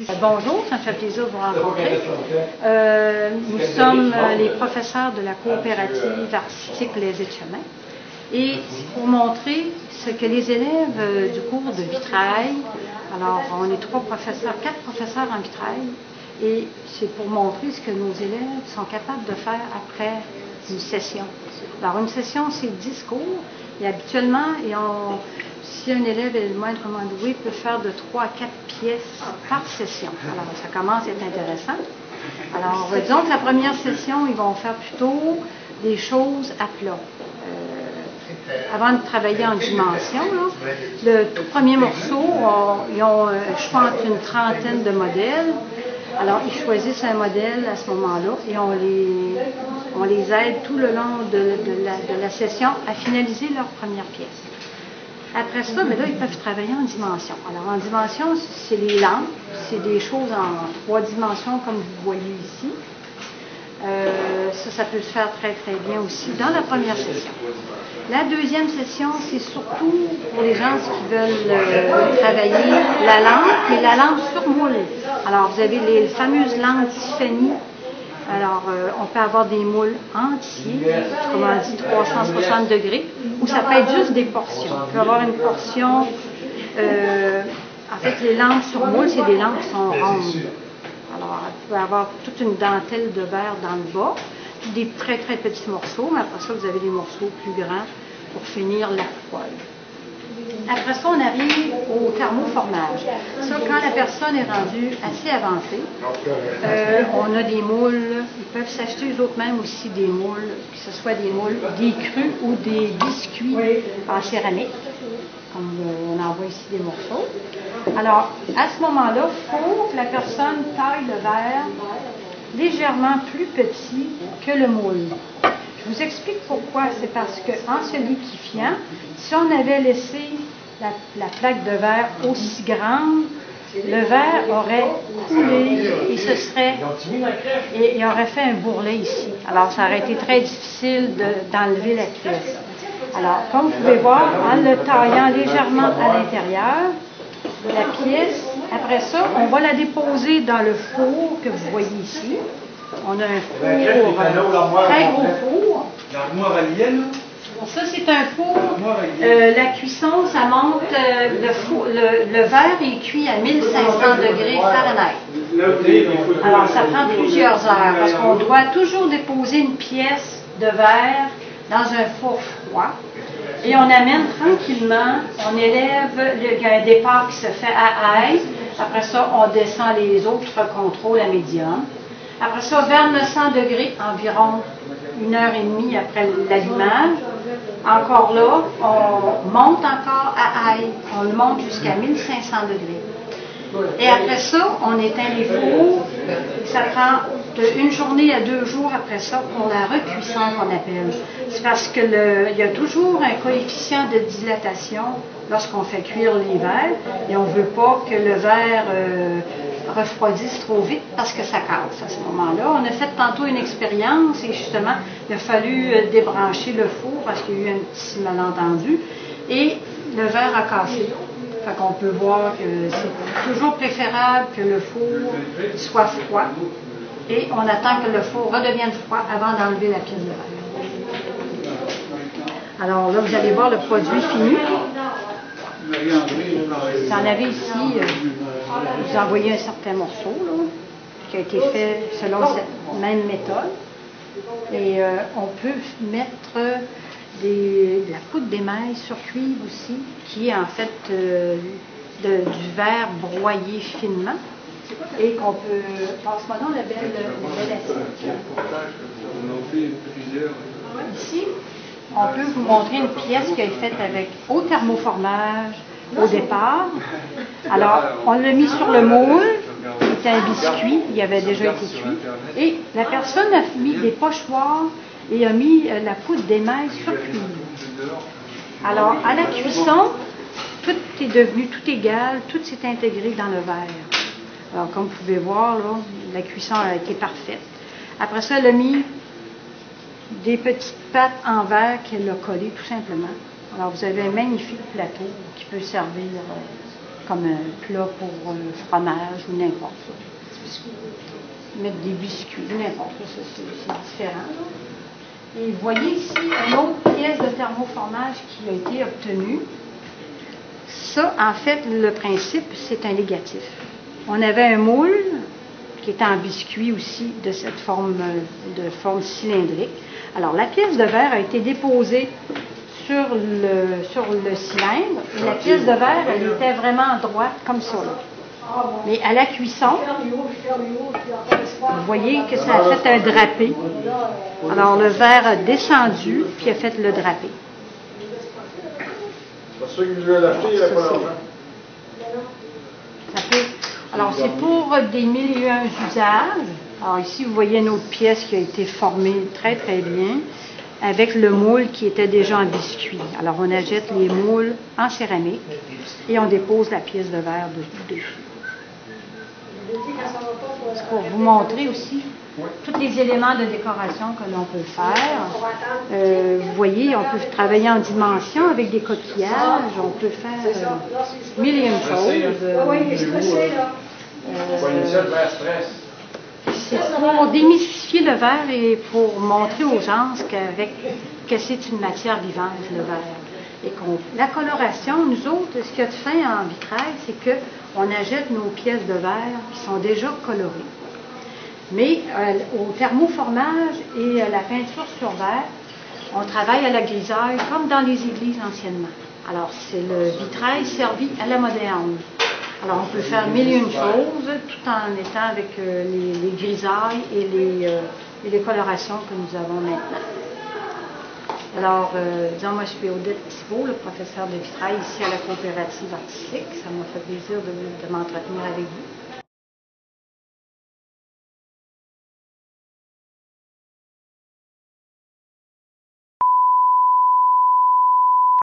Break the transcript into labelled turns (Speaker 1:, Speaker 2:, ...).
Speaker 1: Bonjour, ça me fait plaisir de vous rencontrer. Nous sommes les professeurs de la coopérative artistique Les Etchemins. Et pour montrer ce que les élèves du cours de vitrail, alors on est quatre professeurs en vitrail, et c'est pour montrer ce que nos élèves sont capables de faire après une session. Alors une session, c'est 10 cours, et habituellement, si un élève est moindrement doué, il peut faire de 3 à 4 pièces par session. Alors ça commence à être intéressant. Alors disons que la première session, ils vont faire plutôt des choses à plat. Avant de travailler en dimension, le tout premier morceau, ils ont je pense une trentaine de modèles. Alors, ils choisissent un modèle à ce moment-là et on les aide tout le long de la session à finaliser leur première pièce. Après ça, mais là, ils peuvent travailler en dimension. Alors, en dimension, c'est les lampes, c'est des choses en 3 dimensions comme vous voyez ici. Ça peut se faire très très bien aussi dans la première session. La deuxième session, c'est surtout pour les gens qui veulent travailler la lampe et la lampe sur moule. Alors, vous avez les fameuses lampes Tiffany. Alors, on peut avoir des moules entiers, autrement dit 360 degrés, ou ça peut être juste des portions. On peut avoir une portion, en fait, les lampes sur moule, c'est des lampes qui sont rondes. Alors, vous pouvez avoir toute une dentelle de verre dans le bas, puis des très très petits morceaux, mais après ça, vous avez des morceaux plus grands pour finir la poêle. Après ça, on arrive au thermoformage. Ça, quand la personne est rendue assez avancée, on a des moules, ils peuvent s'acheter eux autres mêmes aussi des moules, que ce soit des moules, des crus ou des biscuits en céramique, comme on en voit ici des morceaux. Alors, à ce moment-là, il faut que la personne taille le verre légèrement plus petit que le moule. Je vous explique pourquoi. C'est parce qu'en se liquéfiant, si on avait laissé la plaque de verre aussi grande, le verre aurait coulé et il aurait fait un bourrelet ici. Alors, ça aurait été très difficile d'enlever la pièce. Alors, comme vous pouvez voir, en le taillant légèrement à l'intérieur, la pièce, après ça, on va la déposer dans le four que vous voyez ici. On a un four, un très gros four.
Speaker 2: L'armoire alien.
Speaker 1: Ça, c'est un four. La cuisson, ça monte, le verre est cuit à 1500 degrés Fahrenheit. Alors, ça prend plusieurs heures parce qu'on doit toujours déposer une pièce de verre dans un four froid. Et on amène tranquillement, on élève, il y a un départ qui se fait à high. Après ça, on descend les autres contrôles à médium. Après ça, vers 900 degrés, environ 1h30 après l'allumage. Encore là, on monte encore à high. On le monte jusqu'à 1500 degrés. Et après ça, on éteint les fours. Ça prend une journée à 2 jours après ça pour la recuisson qu'on appelle. C'est parce que il y a toujours un coefficient de dilatation lorsqu'on fait cuire les verres et on ne veut pas que le verre refroidisse trop vite parce que ça casse à ce moment-là. On a fait tantôt une expérience et justement, il a fallu débrancher le four parce qu'il y a eu un petit malentendu et le verre a cassé. Fait qu'on peut voir que c'est toujours préférable que le four soit froid et on attend que le four redevienne froid avant d'enlever la pièce de verre. Alors là, vous allez voir le produit fini. Vous en avez ici, vous envoyez un certain morceau là, qui a été fait selon cette même méthode. Et on peut mettre de la poudre d'émail sur cuivre aussi, qui est en fait du verre broyé finement. Et qu'on peut, passe-moi donc la belle assiette.
Speaker 2: On en fait plusieurs.
Speaker 1: Ici, on peut vous montrer une pièce qui est faite avec au thermoformage au départ. Alors, on l'a mis sur le moule, c'était un biscuit, il avait déjà été cuit. Et la personne a mis des pochoirs et a mis la poudre d'émail sur cuivre. Alors, à la cuisson, tout est devenu tout égal, tout s'est intégré dans le verre. Alors, comme vous pouvez voir, là, la cuisson a été parfaite. Après ça, elle a mis des petites pattes en verre qu'elle a collées, tout simplement. Alors, vous avez un magnifique plateau qui peut servir comme un plat pour fromage ou n'importe. Mettre des biscuits, n'importe, ça c'est différent. Là. Et vous voyez ici une autre pièce de thermoformage qui a été obtenue. Ça, en fait, le principe, c'est un négatif. On avait un moule qui était en biscuit aussi de cette forme, de forme cylindrique. Alors, la pièce de verre a été déposée sur le cylindre et la pièce de verre, elle était vraiment droite comme ça. Là. Mais à la cuisson, vous voyez que ça a fait un drapé. Alors, le verre a descendu puis a fait le drapé.
Speaker 3: C'est ça que vous avez acheté il n'y a pas longtemps.
Speaker 1: Alors, c'est pour des mille et un usages. Alors, ici, vous voyez une autre pièce qui a été formée très, très bien avec le moule qui était déjà en biscuit. Alors, on achète les moules en céramique et on dépose la pièce de verre dessus. C'est pour vous montrer aussi tous les éléments de décoration que l'on peut faire. Vous voyez, on peut travailler en dimension avec des coquillages, on peut faire mille et une choses. C'est pour démystifier le verre et pour montrer aux gens que c'est une matière vivante, le verre. Et la coloration, nous autres, ce qu'il y a de fin en vitrail, c'est qu'on achète nos pièces de verre qui sont déjà colorées. Mais au thermoformage et à la peinture sur verre, on travaille à la grisaille comme dans les églises anciennement. Alors, c'est le vitrail servi à la moderne. Alors, on peut faire mille et une choses tout en étant avec les grisailles et les colorations que nous avons maintenant. Alors, disons, moi, je suis Odette Thibault, le professeur de vitrail ici à la coopérative artistique. Ça m'a fait plaisir de m'entretenir avec vous.